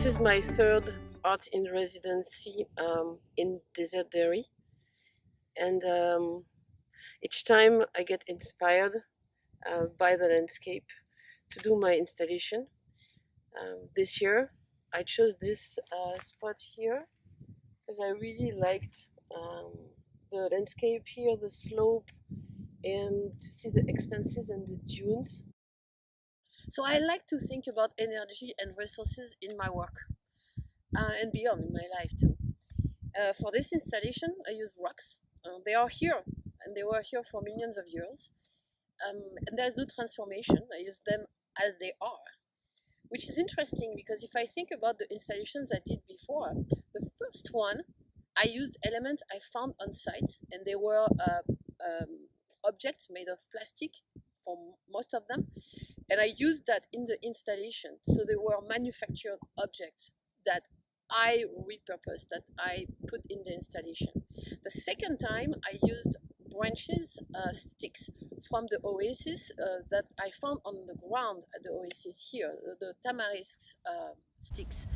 This is my third art in residency in Desert Dairy, and each time I get inspired by the landscape to do my installation. This year I chose this spot here because I really liked the landscape here, the slope, and to see the expanses and the dunes. So I like to think about energy and resources in my work and beyond in my life too. For this installation, I use rocks. They are here, and they were here for millions of years. And there's no transformation. I use them as they are, which is interesting because if I think about the installations I did before, the first one, I used elements I found on site, and they were objects made of plastic for most of them. And I used that in the installation. So they were manufactured objects that I repurposed, that I put in the installation. The second time I used branches, sticks from the oasis that I found on the ground at the oasis here, the tamarisk sticks.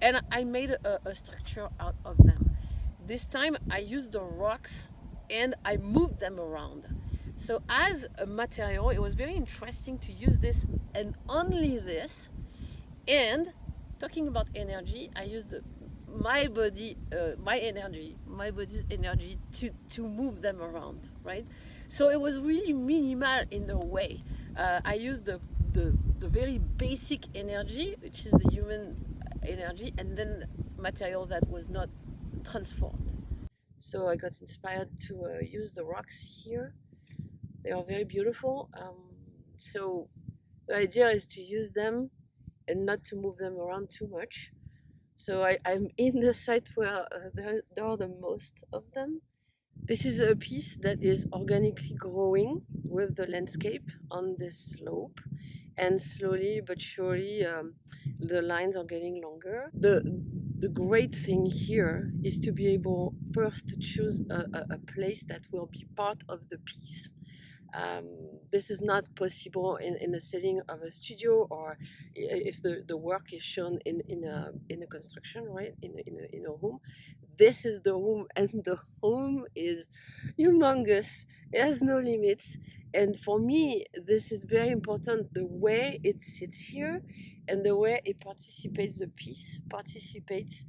And I made a structure out of them. This time I used the rocks and I moved them around. So as a material, it was very interesting to use this and only this. And talking about energy, I used my body's energy to move them around, right? So it was really minimal in a way. I used the very basic energy, which is the human energy, and then material that was not transformed. So I got inspired to use the rocks here. They are very beautiful. So the idea is to use them and not to move them around too much. So I'm in the site where there are the most of them. This is a piece that is organically growing with the landscape on this slope, and slowly but surely the lines are getting longer. The great thing here is to be able first to choose a place that will be part of the piece. This is not possible in a setting of a studio, or if the work is shown in a construction, right, in a home. This is the home, and the home is humongous. It has no limits, and for me this is very important, the way it sits here and the way it participates, the piece participates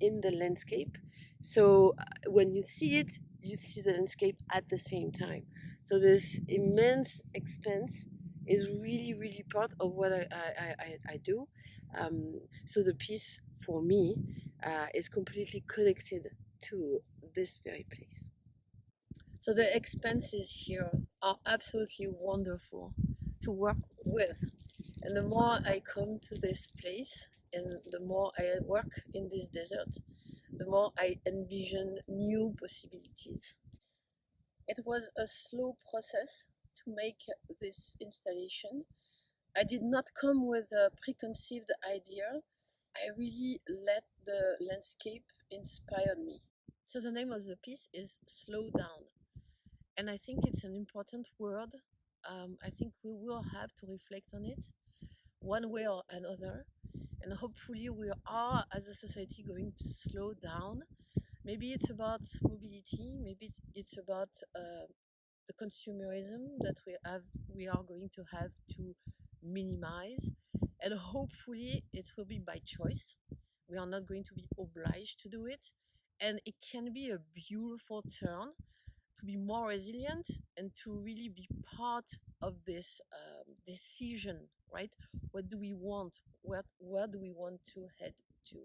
in the landscape. So when you see it, you see the landscape at the same time. So this immense expanse is really part of what I do. So the piece for me is completely connected to this very place. So the expanses here are absolutely wonderful to work with. And the more I come to this place and the more I work in this desert, the more I envision new possibilities. It was a slow process to make this installation. I did not come with a preconceived idea. I really let the landscape inspire me. So the name of the piece is Slow Down. And I think it's an important word. I think we will have to reflect on it one way or another. And hopefully we are, as a society, going to slow down. Maybe it's about mobility, maybe it's about the consumerism that we are going to have to minimize, and hopefully it will be by choice. We are not going to be obliged to do it, and it can be a beautiful turn to be more resilient and to really be part of this decision, right? What do we want? Where do we want to head to?